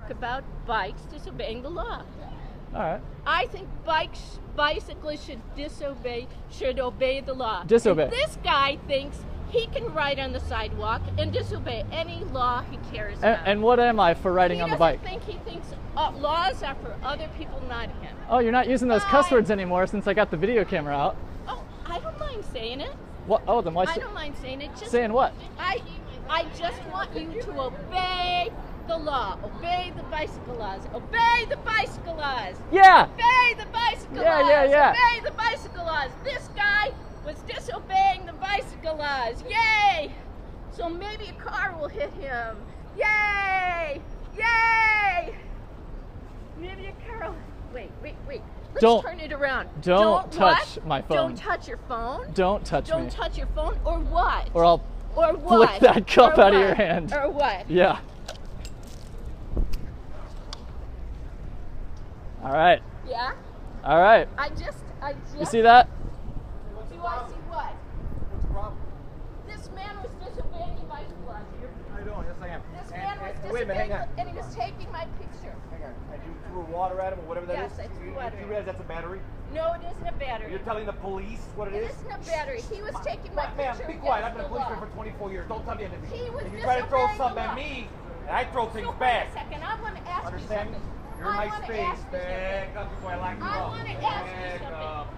talk about bikes disobeying the law. All right. I think bicyclists should obey the law. Disobey. And this guy thinks he can ride on the sidewalk and disobey any law he cares about. And what am I for riding on the bike? He thinks laws are for other people, not him. Oh, you're not using those cuss words anymore since I got the video camera out. Oh, I don't mind saying it. What? Oh, then why? I don't mind saying it. Just, saying what? I just want you to obey the law. Obey the bicycle laws. Obey the bicycle laws. Yeah. Obey the bicycle laws. Yeah. Obey the bicycle laws. This guy was disobeying the bicycle laws. Yay! So maybe a car will hit him. Yay! Yay! Maybe a car will... Wait. Let's turn it around. Don't touch my phone. Don't touch your phone. Don't touch me. Don't touch your phone, or what? Or I'll what? flick that cup out of your hand. Or what? Yeah. All right. Yeah? All right. I just... You see that? Do I see what? What's the problem? This man was disobeying the bicycle laws. I don't. Yes, I am. This man was wait a minute, hang disobeying, on. and he was taking my picture. Hang on. And you threw water at him or whatever that is? Yes, I threw water. You realize that's a battery? No, it isn't a battery. You're telling the police what it It is? isn't a battery. He was taking my Ma'am, picture. be quiet. I've against been a the policeman law. for 24 years. Don't tell me anything. He was If you try to throw disobeying something the at law. me, and I throw things So back. wait a second. I want to ask Understand you me? something. You're in I my wanna space. ask you Back up before I lock you I up. want to ask you Back something. up.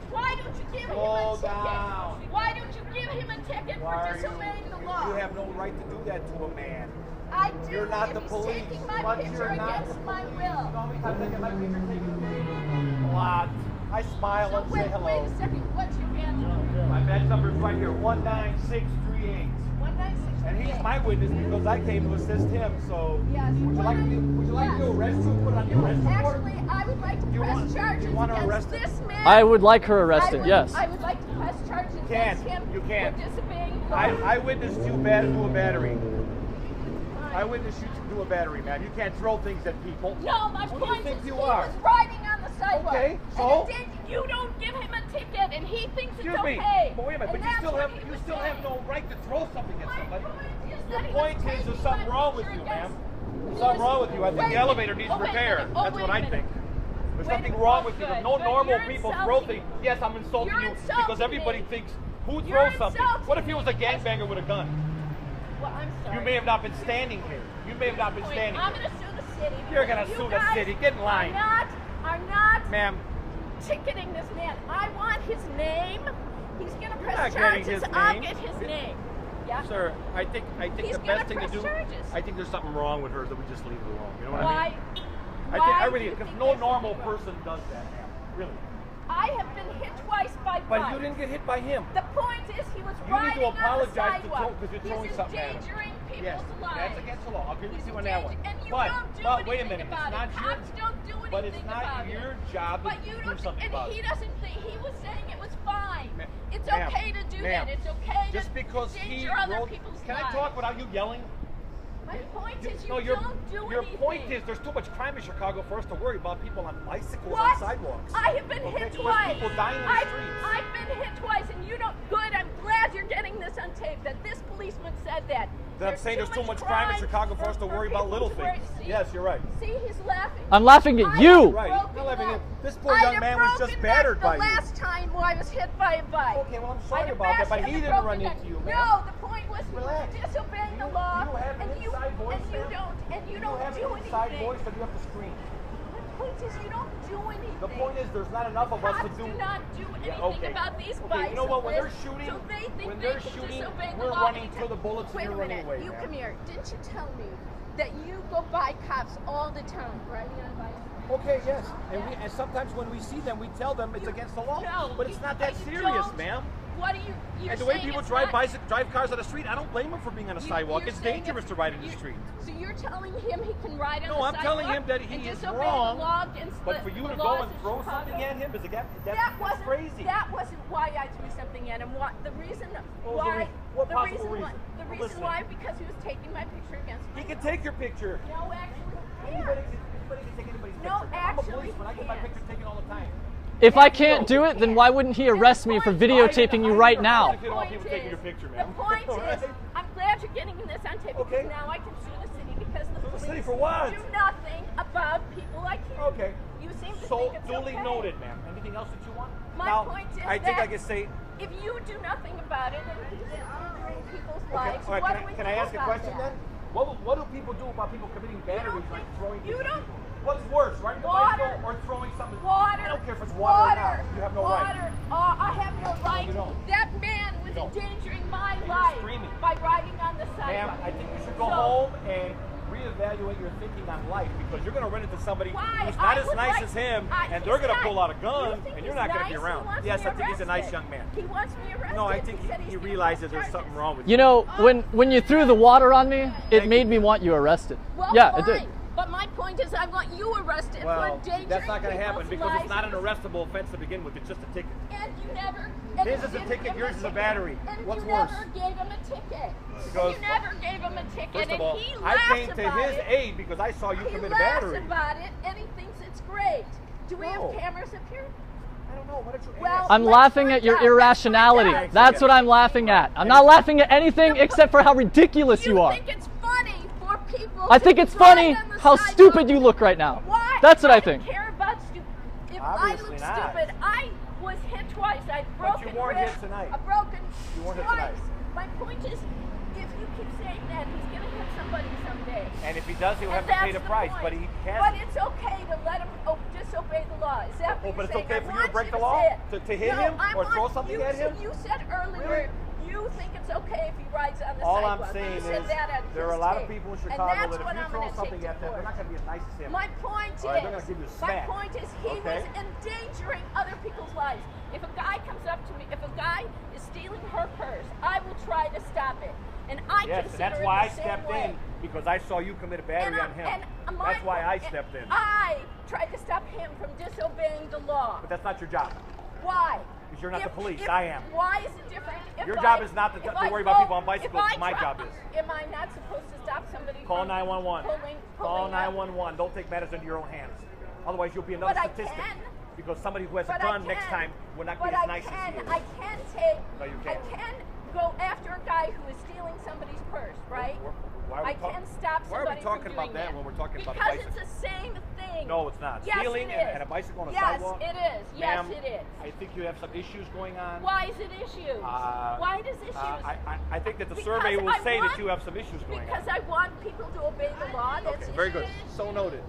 Why don't you give him Slow a ticket? down. Why don't you give him a ticket Why for are disobeying the you? law? You have no right to do that to a man. I do. You're not if the he's police. taking my But picture you're not against the my police. will. You know how many times I get my picture taken? A lot. I smile So and say hello. wait a second. What's your badge number? My badge number is right here, 19638. 196. And he's my witness because I came to assist him. So Yes. would you like me to arrest you? Put it on the arrest report? Actually, I would like to You press want- charges you want to against arrest him? this man. I would like her arrested. Yes. I would like to press charges Can't. against him You can't. for disobeying the law. I witnessed you do a battery. I witnessed you do a battery, man. You can't throw things at people. No, my Who do you point think is you he are? was riding on the sidewalk. Okay, so? And then you don't give him a ticket, and he thinks Excuse it's me. okay. But wait a minute, And but you that's still what have he you was still have saying. no right to throw something at My somebody. point is Your that he point was is there's taking something my wrong with picture you, ma'am. against- There's something wrong with you. I think Wait the a elevator minute. needs Oh, wait a repair. minute. Oh, That's wait what a I minute. think. There's Wait a something minute. wrong Oh, with you. good. There's no Good. normal You're people throw insulting things. me. Yes, I'm insulting You're you insulting because everybody me. thinks who You're throws something. insulting What if he me was a because- gangbanger with a gun? Well, I'm sorry. You may have not been standing here. You may have not been standing I'm here. going to sue the city. You're gonna because sue you the guys city. Get in line. Are not Ma'am, ticketing this man. I want his name. He's going to not press getting charges. his I'll name. get his name. Yeah. sir, I think He's the gonna best thing to press do. charges. I think there's something wrong with her that we just leave her alone. You know what I Why? mean? Why I do really you because think no there's normal something wrong? person does that, ma'am. Really. I have been hit twice by But bikes. you didn't get hit by him. The point is he was You need riding to on the apologize to sidewalk. because you're throwing He's something at him. endangering people's Yes, lives. that's against the law. I'll give He's you on that one. endangering- And you But don't do wait a anything minute. about It's not it. your. Cops don't do anything But it's not about your it. job But to you do don't, something and about he it. doesn't think, he was saying it was fine. Ma'am, It's ma'am, okay to do ma'am, that. It's okay Just to because he endanger other wrote. people's Can lives. I talk without you yelling? My point is you No, don't do your anything. point is there's too much crime in Chicago for us to worry about people on bicycles What? on sidewalks. I have been Okay, hit there's twice. people dying in the streets. I've been hit twice, and you don't. Good. I'm glad you're getting this on tape. That this policeman said that. Then I'm saying there's too much crime in Chicago for us to worry about little people to things. worry. See? Yes, you're right. See, he's laughing. I'm laughing at I you. have Right. broken Not laughing at up. you. This poor I'd young have man was just broken battered neck by the you. last time I was hit by a bike. Okay, well, I'm sorry I'd have about that, bashed but him he and didn't broken run neck. into you, man. No, the point was he Relax. was disobeying the You- law, you have an and you inside voice, and you ma'am? don't have do an inside anything. voice, or do you have to scream? The point is you don't do anything. The point is there's not enough of us to Cops do. do not do anything Yeah, okay. about these Okay, bikes. you know what? When they're shooting, so they think when they they're can shooting, disobey the we're law running anytime. to the bullets and Wait you're a running minute. away, You ma'am. come here. Didn't you tell me that you go by cops all the time, riding on bikes? Okay, yes. And sometimes when we see them, we tell them it's against the law. No, but it's not that you serious, don't. ma'am. What do you're And the way saying people it's drive not- drive cars on the street, I don't blame them for being on a sidewalk. you're It's saying dangerous to ride in the you- street. So you're telling him he can ride on No, the I'm sidewalk telling him that he and is disobey wrong, the law against But the, for you the to go laws and of throw Chicago. something at him, That that's wasn't crazy. That wasn't why I threw something at him. What the reason? What was the why? reason? What the possible reason? reason? Why, the I'm reason listening. why? Because he was taking my picture against. He my can will. take your picture. No, actually, he Anybody can't. can take anybody's No, picture. I'm a actually, policeman. I get my he can't. pictures taken all the time. If I can't do it, then why wouldn't he arrest me for videotaping you right now? If you don't want people taking your picture, The ma'am. point Alright? is, I'm glad you're getting this on tape because Okay. now I can sue the city because the Sue the police city for what? do nothing. Okay. You seem to So think it's duly okay. noted, ma'am. Anything else that you want? My now, point is I think that I can say. if you do nothing about it and he's endangering people's Okay. lives, All right. what do we Can I do ask a about question that? then? What do people do about people committing batteries like throwing you things at don't- people? What's worse, riding a Water. bicycle or throwing something? Water. I don't care if it's water, or Water. not. You have no Water. right. I have no right. you don't. That man was don't. endangering my you're life screaming. by riding on the Ma'am, sidewalk. I think you should go So, home and reevaluate your thinking on life because you're going to run into somebody Why? who's I not as would nice like- as him, I- and they're he's going to not. pull out a You gun, think and you're he's not going to nice? be He around. wants Yes, me I think he's a nice arrested. young man. He wants me arrested. No, I think He said he's he gonna realizes press there's something charges. wrong with You know, when you threw the water on me, it Thank made you. me want you arrested. Well, Yeah, fine. it did. But my point is, I want you arrested for Well, endangering that's not going to happen people's because it's not an lives. arrestable offense to begin with. It's just a ticket. And you never. His is a didn't ticket, give him yours is a ticket. battery. And What's you worse? never gave him a ticket. Because- you never gave him a ticket, First of and all, he I laughs came to about his it. aid because I saw you He commit a laughs battery. about it, and he thinks it's great. Do we No. have cameras up here? I don't know. Why don't you Well, ask? I'm let's laughing find at your out. Let's irrationality. find out. That's what I'm laughing at. I'm not laughing at anything except for how ridiculous you are. think it's funny for people I to think it's ride funny on the how sidewalk? stupid you look right now. Why? That's what I don't think. care about stupid. If Obviously I look not. stupid, I was hit twice. I But broken you weren't ribs, hit tonight. a broken You weren't hit twice. tonight. My point is, if you keep saying that, he's gonna hit somebody someday. And if he does, he'll And have to pay that's the price. point. But he But hasn't. it's okay to let him disobey the law. Is that what Oh, but you're it's saying? okay I for you want to break the to law? say it. To hit No, him I or throw want something you at to- him? You said earlier you think it's okay if he rides on the All sidewalk. I'm saying You said is that on there are a his lot of tape. people in And Chicago that's that if what you I'm throw gonna something take at them, to they're not going to be as nice as him. My point All right, they're gonna give you a is, my smack. point is, he Okay. was endangering other people's lives. If a guy comes up to me, if a guy is stealing her purse, I will try to stop it. And I Yes, and consider that's it why I the same stepped way. in because I saw you commit a battery on him. my That's why I point- stepped in. I tried to stop him from disobeying the law. But that's not your job. Why? Because you're not the police, I am. Why is it different? If Your job is not to if I worry about go- people on bicycles. if I My try- job is. Am I not supposed to stop somebody Call from 911. Call pulling up? 911. Don't take matters into your own hands. Otherwise, you'll be another But I statistic. can. Because somebody who has a But gun I next can. time will not be But as nice I as he is. can take. No, you I can't. can go after a guy who is stealing somebody's purse, right? Why are we I talk- can stop why are we somebody talking from about doing that when we're talking about a because bicycle? it's the same thing. No, it's not. Yes, Stealing it is. and a bicycle on a yes, sidewalk? Yes, it is. Yes, Ma'am, it is. I think you have some issues going on. Why is it issues? Why does issues? I think that the Because survey will I say want- that you have some issues going on. Because I want people to obey the law. That's Okay, very good. issues. So noted.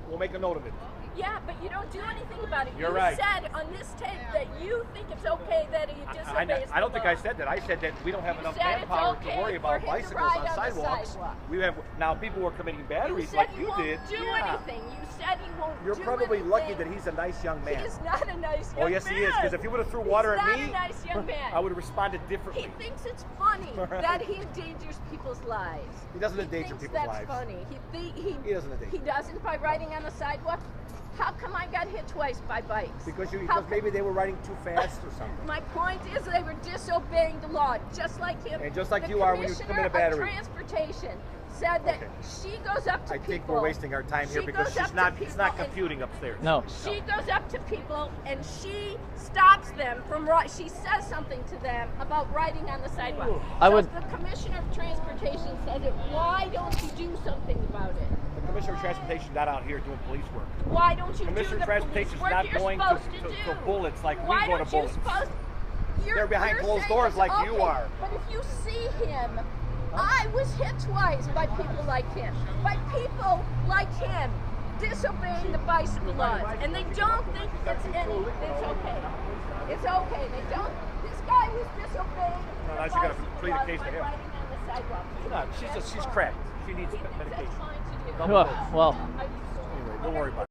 We'll make a note of it. Yeah, but you don't do anything about it. You're you right. said on this tape that you think it's okay that he disobeys I don't the think law. I said that. I said that we don't have You enough said it's manpower okay to worry for about him to bicycles ride on on the sidewalks. sidewalk. We have now people who are committing You batteries said like he you won't did. do Yeah. anything. You said he won't You're do probably anything. lucky that he's a nice young man. He's not a nice young man. Oh yes, he is. Because if he would have threw water He's at me, not a nice young man. I would have responded He differently. thinks it's funny Right. that he endangers people's lives. He doesn't endanger thinks people's that's lives. funny. He doesn't endanger. He doesn't by riding on the sidewalk. How come I got hit twice by bikes? Because How because come- maybe they were riding too fast or something. My point is they were disobeying the law, just like him. And just like The you are when you Commissioner commit a battery. of Transportation said that Okay. she goes up to I people. think we're wasting our time here She because goes up she's to not. It's not people and- computing upstairs. No. She goes up to people and she stops them from she says something to them about riding on the sidewalk. I So would- the Commissioner of Transportation says it. Why don't you do something about it? The Commissioner of Transportation not out here doing police work. Why don't you Commissioner do of the Transportation is police not work you're going supposed to do? bullets like Why we go to don't you bullets. supposed? They're behind you're closed saying doors it's like you okay, are. But if you see him, I was hit twice by people like him. By people like him disobeying the bicycle laws, and they don't think it's okay. It's okay. They don't. This guy was disobeying No, the now she gotta bicycle plead a laws case to by him. riding on the sidewalk. No, she's cracked. She needs He thinks that's medication. fine to do. Double Well, dose. well. Are you sure? Anyway, don't worry about it.